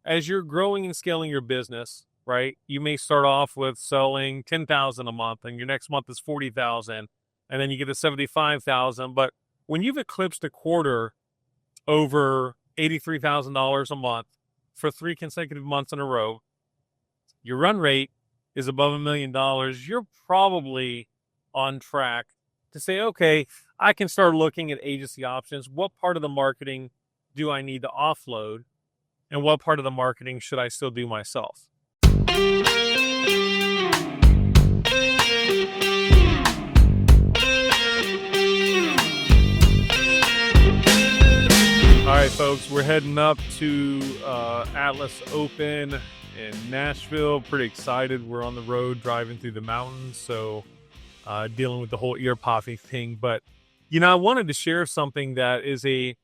as you're growing and scaling your business, right, you may start off with selling 10,000 a month and your next month is 40,000 and then you get to 75,000. But when you've eclipsed a quarter over $83,000 a month for 3 consecutive months in a row, your run rate is above $1 million. You're probably on track to say, okay, I can start looking at agency options. What part of the marketing do I need to offload? And what part of the marketing should I still do myself? All right, folks, we're heading up to Atlas Open in Nashville. Pretty excited. We're on the road driving through the mountains, so dealing with the whole ear popping thing. But, I wanted to share something that is a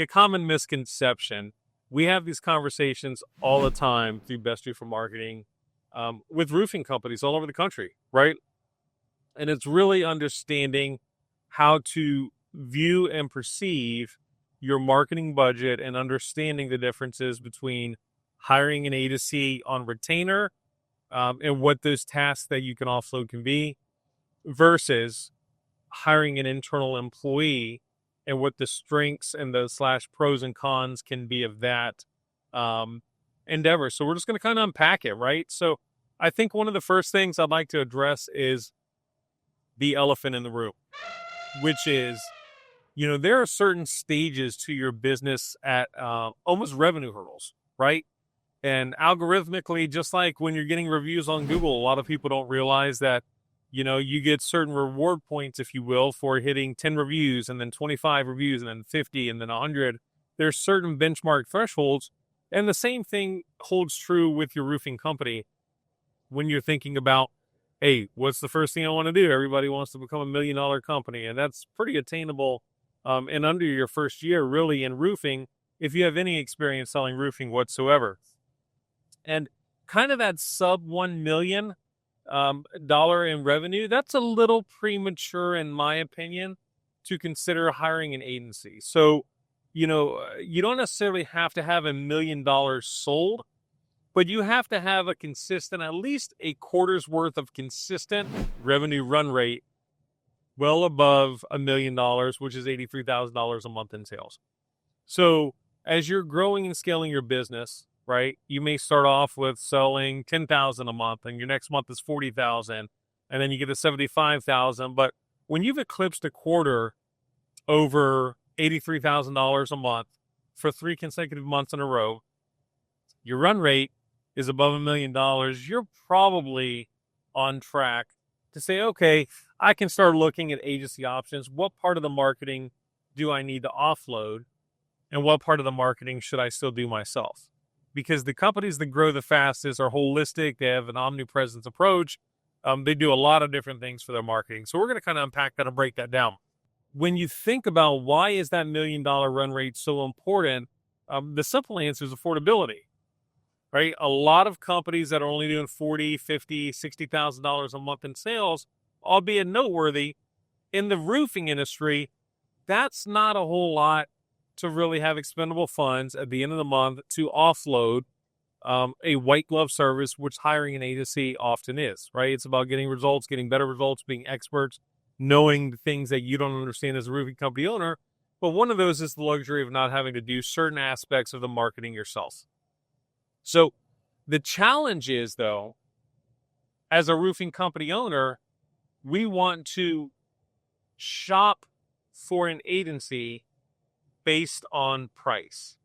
common misconception. We have these conversations all the time through Best View for Marketing with roofing companies all over the country, right? And it's really understanding how to view and perceive your marketing budget and understanding the differences between hiring an agency on retainer and what those tasks that you can offload can be versus hiring an internal employee and what the strengths and the pros and cons can be of that endeavor. So we're just going to kind of unpack it, right? So I think one of the first things I'd like to address is the elephant in the room, which is, there are certain stages to your business at almost revenue hurdles, right? And algorithmically, just like when you're getting reviews on Google, a lot of people don't realize that, you get certain reward points, if you will, for hitting 10 reviews and then 25 reviews and then 50 and then 100. There's certain benchmark thresholds. And the same thing holds true with your roofing company when you're thinking about, hey, what's the first thing I want to do? Everybody wants to become $1 million company. And that's pretty attainable and under your first year, really, in roofing, if you have any experience selling roofing whatsoever. And kind of that sub $1 million in revenue, that's a little premature, in my opinion, to consider hiring an agency. So, you don't necessarily have to have $1 million sold, but you have to have a consistent, at least a quarter's worth of consistent revenue run rate well above $1 million, which is $83,000 a month in sales. So as you're growing and scaling your business, right, you may start off with selling 10,000 a month and your next month is 40,000 and then you get to 75,000. But when you've eclipsed a quarter over $83,000 a month for 3 consecutive months in a row, your run rate is above $1 million. You're probably on track to say, okay, I can start looking at agency options. What part of the marketing do I need to offload? And what part of the marketing should I still do myself? Because the companies that grow the fastest are holistic. They have an omnipresence approach. They do a lot of different things for their marketing. So we're going to kind of unpack that and break that down. When you think about why is that $1 million run rate so important, the simple answer is affordability. Right? A lot of companies that are only doing $40,000, $50,000, $60,000 a month in sales, albeit noteworthy, in the roofing industry, that's not a whole lot to really have expendable funds at the end of the month to offload a white glove service, which hiring an agency often is, right? It's about getting results, getting better results, being experts, knowing the things that you don't understand as a roofing company owner. But one of those is the luxury of not having to do certain aspects of the marketing yourself. So the challenge is, though, as a roofing company owner, we want to shop for an agency based on price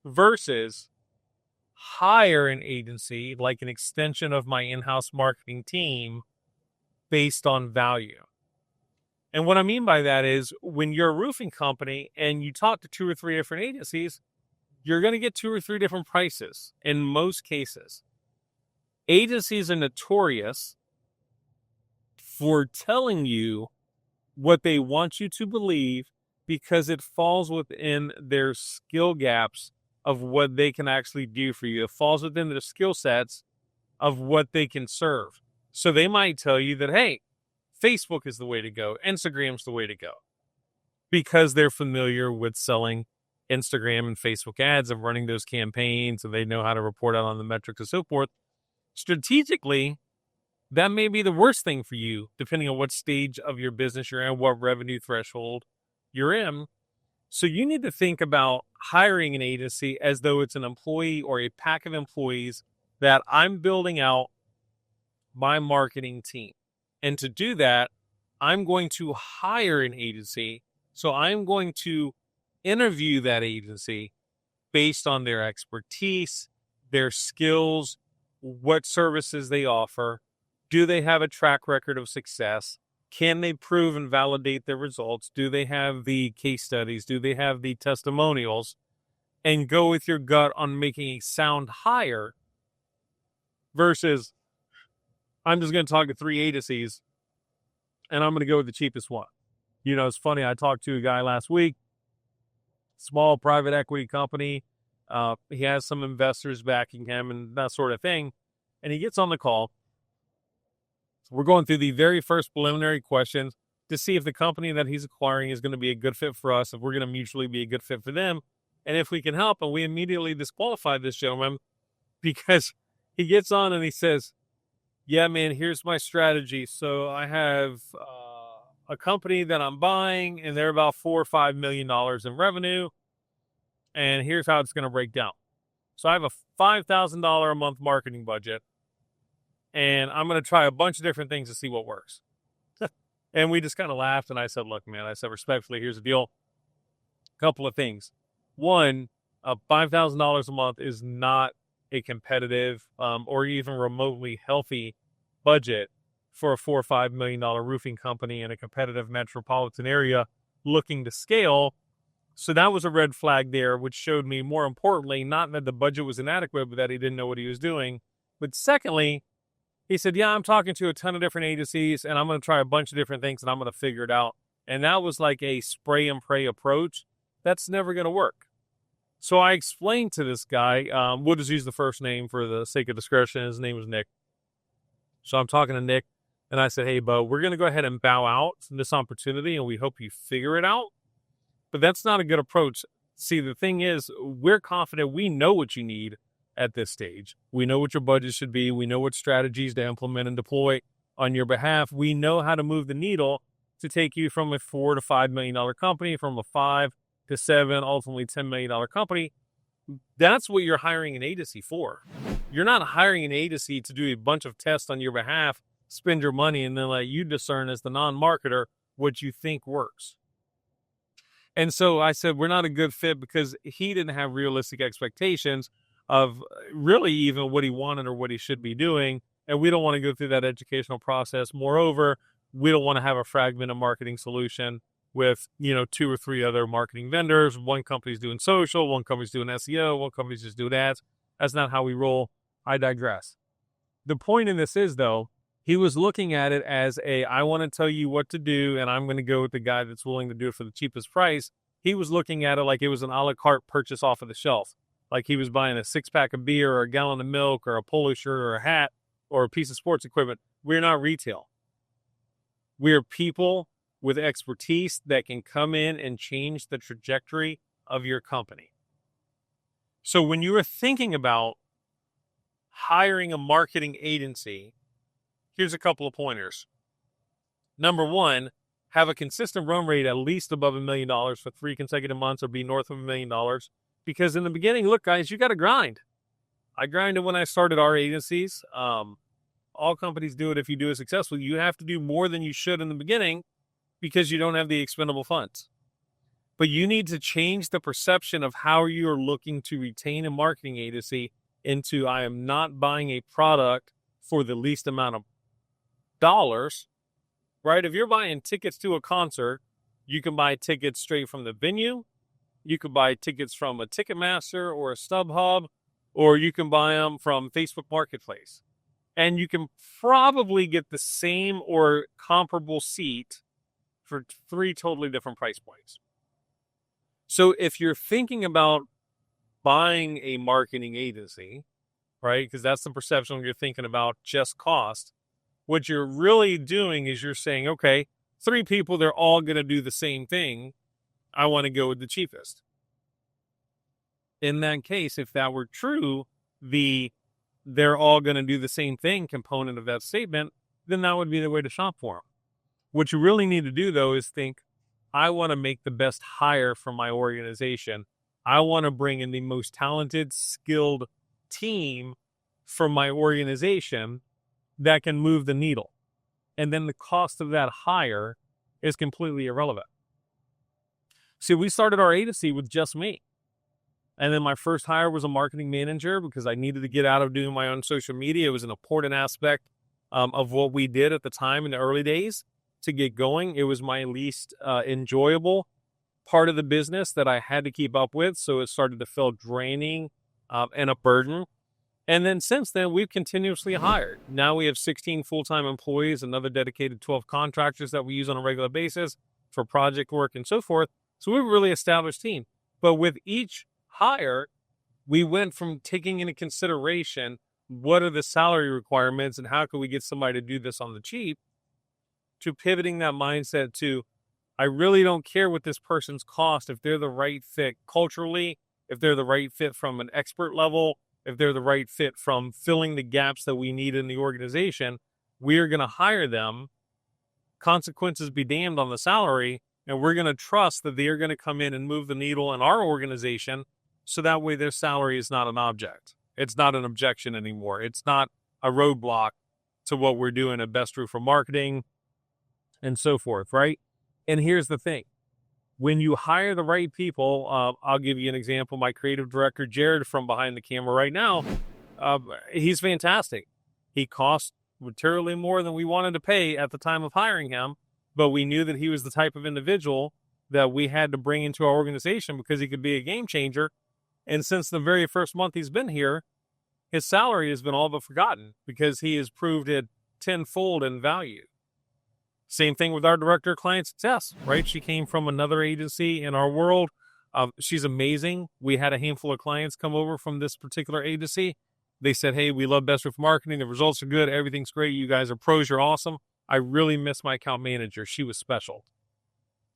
versus hire an agency like an extension of my in-house marketing team based on value. And what I mean by that is when you're a roofing company and you talk to 2 or 3 different agencies, you're going to get 2 or 3 different prices in most cases. Agencies are notorious for telling you what they want you to believe because it falls within their skill gaps of what they can actually do for you. It falls within their skill sets of what they can serve. So they might tell you that, hey, Facebook is the way to go. Instagram's the way to go. Because they're familiar with selling Instagram and Facebook ads of running those campaigns, and they know how to report out on the metrics and so forth. Strategically, that may be the worst thing for you, depending on what stage of your business you're in, what revenue threshold you're in. So you need to think about hiring an agency as though it's an employee or a pack of employees that I'm building out my marketing team. And to do that, I'm going to hire an agency. So I'm going to interview that agency based on their expertise, their skills, what services they offer. Do they have a track record of success? Can they prove and validate their results? Do they have the case studies? Do they have the testimonials? And go with your gut on making a sound hire versus I'm just going to talk to 3 agencies and I'm going to go with the cheapest one. It's funny. I talked to a guy last week, small private equity company. He has some investors backing him and that sort of thing. And he gets on the call. So we're going through the very first preliminary questions to see if the company that he's acquiring is going to be a good fit for us, if we're going to mutually be a good fit for them, and if we can help. And we immediately disqualify this gentleman because he gets on and he says, yeah, man, here's my strategy. So I have a company that I'm buying, and they're about $4 or $5 million in revenue. And here's how it's going to break down. So I have a $5,000 a month marketing budget, and I'm going to try a bunch of different things to see what works. And we just kind of laughed, and I said, look, man, I said, respectfully, here's the deal. A couple of things. One, $5,000 a month is not a competitive or even remotely healthy budget for a $4 or $5 million roofing company in a competitive metropolitan area looking to scale. So that was a red flag there, which showed me, more importantly, not that the budget was inadequate, but that he didn't know what he was doing. But secondly, he said, yeah, I'm talking to a ton of different agencies, and I'm going to try a bunch of different things, and I'm going to figure it out. And that was like a spray and pray approach. That's never going to work. So I explained to this guy, we'll just use the first name for the sake of discretion. His name was Nick. So I'm talking to Nick, and I said, hey, Bo, we're going to go ahead and bow out from this opportunity, and we hope you figure it out. But that's not a good approach. See, the thing is, we're confident we know what you need at this stage. We know what your budget should be. We know what strategies to implement and deploy on your behalf. We know how to move the needle to take you from a $4 to $5 million company, from a 5 to 7, ultimately $10 million company. That's what you're hiring an agency for. You're not hiring an agency to do a bunch of tests on your behalf, spend your money, and then let you discern as the non-marketer what you think works. And so I said, we're not a good fit because he didn't have realistic expectations of really even what he wanted or what he should be doing. And we don't want to go through that educational process. Moreover, we don't want to have a fragmented marketing solution with, 2 or 3 other marketing vendors. One company's doing social, one company's doing SEO, one company's just doing ads. That's not how we roll. I digress. The point in this is, though, he was looking at it as I want to tell you what to do, and I'm going to go with the guy that's willing to do it for the cheapest price. He was looking at it like it was an a la carte purchase off of the shelf. Like he was buying a 6-pack of beer or a gallon of milk or a polo shirt or a hat or a piece of sports equipment. We're not retail. We're people with expertise that can come in and change the trajectory of your company. So when you are thinking about hiring a marketing agency, here's a couple of pointers. Number one, have a consistent run rate at least above $1 million for 3 consecutive months, or be north of $1 million. Because in the beginning, look, guys, you got to grind. I grinded when I started our agencies. All companies do it if you do it successfully. You have to do more than you should in the beginning because you don't have the expendable funds. But you need to change the perception of how you're looking to retain a marketing agency into, I am not buying a product for the least amount of dollars, right? If you're buying tickets to a concert, you can buy tickets straight from the venue. You could buy tickets from a Ticketmaster or a StubHub, or you can buy them from Facebook Marketplace. And you can probably get the same or comparable seat for 3 totally different price points. So if you're thinking about buying a marketing agency, right, because that's the perception when you're thinking about just cost, what you're really doing is you're saying, okay, 3 people, they're all going to do the same thing. I want to go with the cheapest. In that case, if that were true, they're all going to do the same thing component of that statement, then that would be the way to shop for them. What you really need to do, though, is think, I want to make the best hire for my organization. I want to bring in the most talented, skilled team for my organization that can move the needle. And then the cost of that hire is completely irrelevant. See, we started our agency with just me. And then my first hire was a marketing manager because I needed to get out of doing my own social media. It was an important aspect of what we did at the time in the early days to get going. It was my least enjoyable part of the business that I had to keep up with. So it started to feel draining and a burden. And then since then, we've continuously hired. Now we have 16 full-time employees, another dedicated 12 contractors that we use on a regular basis for project work and so forth. So we've really established a team. But with each hire, we went from taking into consideration what are the salary requirements and how can we get somebody to do this on the cheap, to pivoting that mindset to, I really don't care what this person's cost if they're the right fit culturally, if they're the right fit from an expert level, if they're the right fit from filling the gaps that we need in the organization, we are going to hire them, consequences be damned on the salary, and we're going to trust that they're going to come in and move the needle in our organization. So that way their salary is not an object. It's not an objection anymore. It's not a roadblock to what we're doing at Best Roofer Marketing and so forth, right? And here's the thing. When you hire the right people, I'll give you an example. My creative director, Jared, from behind the camera right now, he's fantastic. He costs materially more than we wanted to pay at the time of hiring him, but we knew that he was the type of individual that we had to bring into our organization because he could be a game changer. And since the very first month he's been here, his salary has been all but forgotten because he has proved it tenfold in value. Same thing with our director of client success, right? She came from another agency in our world. She's amazing. We had a handful of clients come over from this particular agency. They said, hey, we love Best Roofer Marketing. The results are good. Everything's great. You guys are pros. You're awesome. I really miss my account manager. She was special.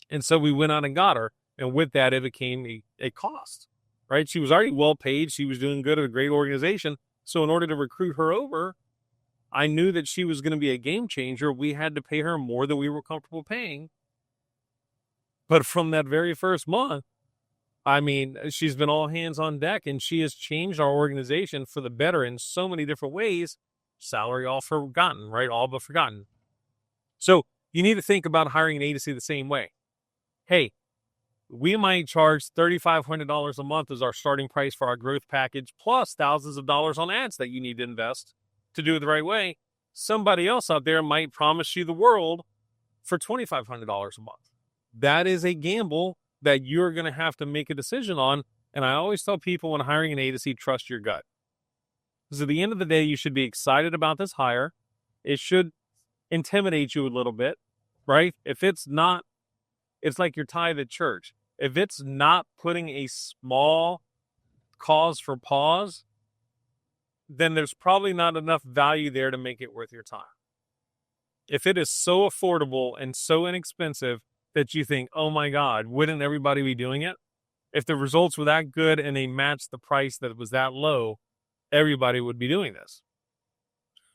And so we went out and got her. And with that, it became a cost. Right? She was already well paid. She was doing good at a great organization. So in order to recruit her over, I knew that she was going to be a game changer. We had to pay her more than we were comfortable paying. But from that very first month, I mean, she's been all hands on deck and she has changed our organization for the better in so many different ways. Salary all forgotten, right? All but forgotten. So you need to think about hiring an agency the same way. Hey, we might charge $3,500 a month as our starting price for our growth package, plus thousands of dollars on ads that you need to invest to do it the right way. Somebody else out there might promise you the world for $2,500 a month. That is a gamble that you're going to have to make a decision on. And I always tell people when hiring an agency, trust your gut. Because at the end of the day, you should be excited about this hire. It should intimidate you a little bit, right? If it's not, it's like your tithe at church. If it's not putting a small cause for pause, then there's probably not enough value there to make it worth your time. If it is so affordable and so inexpensive that you think, oh my God, wouldn't everybody be doing it? If the results were that good and they matched the price that was that low, everybody would be doing this.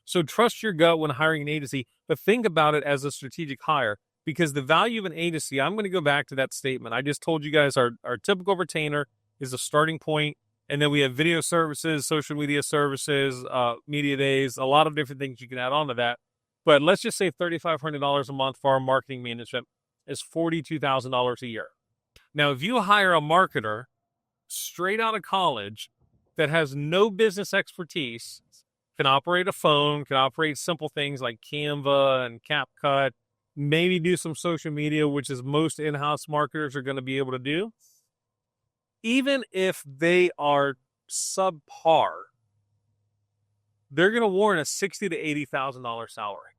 So trust your gut when hiring an agency, but think about it as a strategic hire. Because the value of an agency, I'm going to go back to that statement. I just told you guys our typical retainer is a starting point. And then we have video services, social media services, media days, a lot of different things you can add on to that. But let's just say $3,500 a month for our marketing management is $42,000 a year. Now, if you hire a marketer straight out of college that has no business expertise, can operate a phone, can operate simple things like Canva and CapCut, maybe do some social media, which is most in-house marketers are going to be able to do. Even if they are subpar, they're going to warrant a $60,000 to $80,000 salary.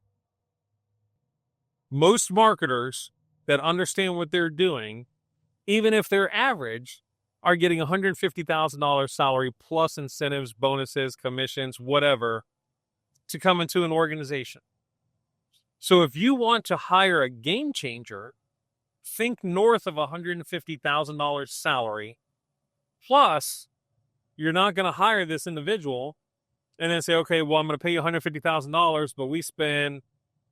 Most marketers that understand what they're doing, even if they're average, are getting $150,000 salary plus incentives, bonuses, commissions, whatever, to come into an organization. So if you want to hire a game changer, think north of $150,000 salary plus You're not going to hire this individual and then say, okay, well, I'm going to pay you $150,000, but we spend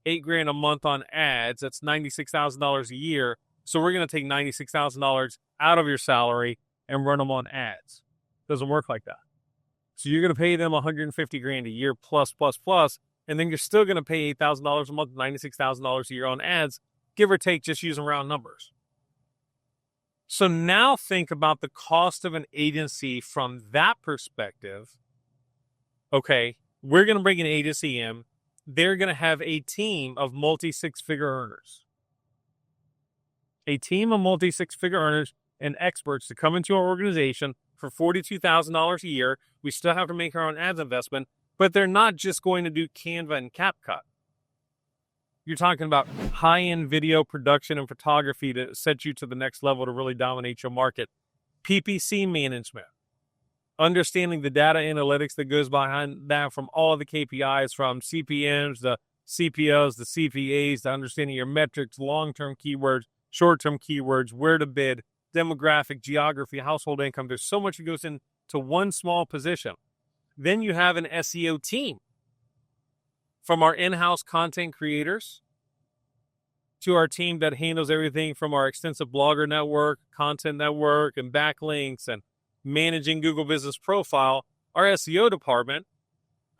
$8,000 a month on ads. That's $96,000 a year. So we're going to take $96,000 out of your salary and run them on ads. Doesn't work like that. So you're going to pay them $150,000 a year plus, and then you're still going to pay $8,000 a month, $96,000 a year on ads, give or take, just using round numbers. So now think about the cost of an agency from that perspective. Okay, we're going to bring an agency in. They're going to have a team of multi-six-figure earners. A team of multi-six-figure earners and experts to come into our organization for $42,000 a year. We still have to make our own ads investment, but they're not just going to do Canva and CapCut. You're talking about high-end video production and photography to set you to the next level to really dominate your market. PPC management. Understanding the data analytics that goes behind that from all of the KPIs, from CPMs, the CPOs, the CPAs, to understanding your metrics, long-term keywords, short-term keywords, where to bid, demographic, geography, household income. There's so much that goes into one small position. Then you have an SEO team. From our in-house content creators to our team that handles everything from our extensive blogger network, content network, and backlinks, and managing Google Business Profile, our SEO department,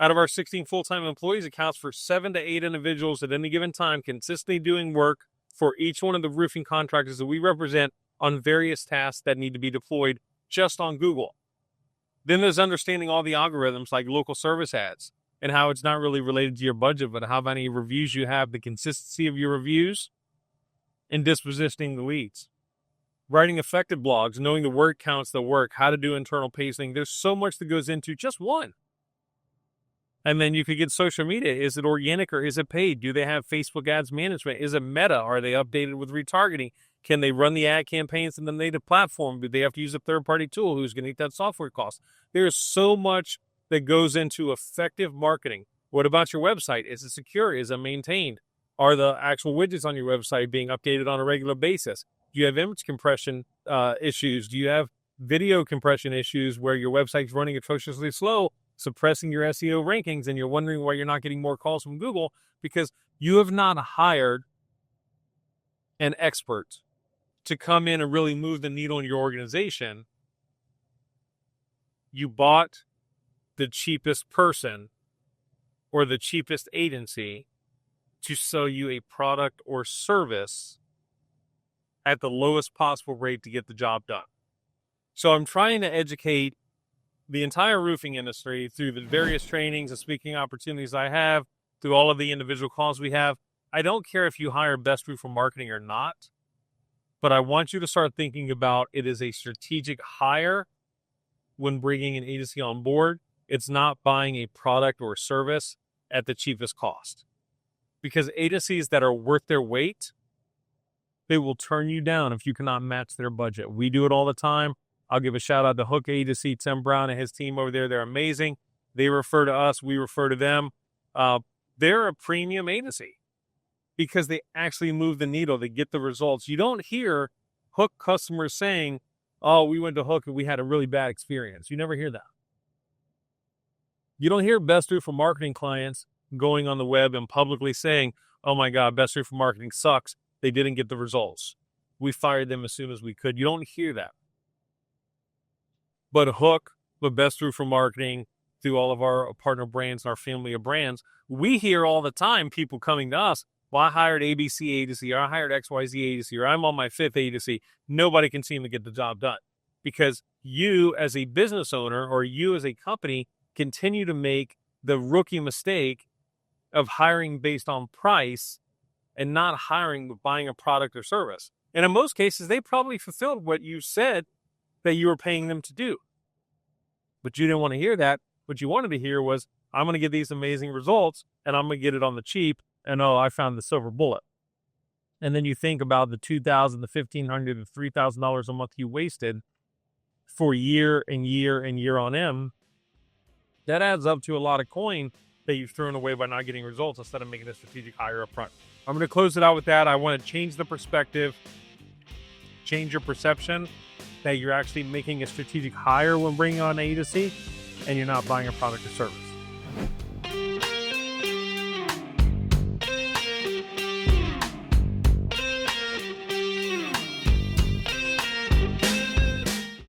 out of our 16 full-time employees, accounts for 7 to 8 individuals at any given time, consistently doing work for each one of the roofing contractors that we represent on various tasks that need to be deployed just on Google. Then there's understanding all the algorithms like local service ads and how it's not really related to your budget, but how many reviews you have, the consistency of your reviews, and dispositioning the leads. Writing effective blogs, knowing the word counts that work, how to do internal pacing. There's so much that goes into just one. And then you could get social media. Is it organic or is it paid? Do they have Facebook ads management? Is it Meta? Are they updated with retargeting? Can they run the ad campaigns in the native platform? Do they have to use a third-party tool? Who's going to eat that software cost? There's so much that goes into effective marketing. What about your website? Is it secure? Is it maintained? Are the actual widgets on your website being updated on a regular basis? Do you have image compression issues? Do you have video compression issues where your website's running atrociously slow, suppressing your SEO rankings, and you're wondering why you're not getting more calls from Google? Because you have not hired an expert to come in and really move the needle in your organization. You bought the cheapest person or the cheapest agency to sell you a product or service at the lowest possible rate to get the job done. So I'm trying to educate the entire roofing industry through the various trainings and speaking opportunities I have, through all of the individual calls we have. I don't care if you hire Best Roofer Marketing or not, but I want you to start thinking about it as a strategic hire when bringing an agency on board. It's not buying a product or service at the cheapest cost. Because agencies that are worth their weight, they will turn you down if you cannot match their budget. We do it all the time. I'll give a shout out to Hook Agency, Tim Brown and his team over there. They're amazing. They refer to us. We refer to them. They're a premium agency because they actually move the needle. They get the results. You don't hear Hook customers saying, oh, we went to Hook and we had a really bad experience. You never hear that. You don't hear Best Roofer Marketing clients going on the web and publicly saying, oh my God, Best Roofer Marketing sucks. They didn't get the results. We fired them as soon as we could. You don't hear that. But Hook, with Best Roofer Marketing, through all of our partner brands and our family of brands, we hear all the time people coming to us, well, I hired ABC agency, or I hired XYZ agency, or I'm on my 5th agency. Nobody can seem to get the job done because you as a business owner or you as a company continue to make the rookie mistake of hiring based on price and not hiring but buying a product or service. And in most cases, they probably fulfilled what you said that you were paying them to do. But you didn't want to hear that. What you wanted to hear was, I'm going to get these amazing results and I'm going to get it on the cheap. And oh, I found the silver bullet. And then you think about the $2,000, the $1,500, the $3,000 a month you wasted for year and year and year on end. That adds up to a lot of coin that you've thrown away by not getting results instead of making a strategic hire up front. I'm going to close it out with that. I want to change the perspective, change your perception, that you're actually making a strategic hire when bringing on A to C, and you're not buying a product or service.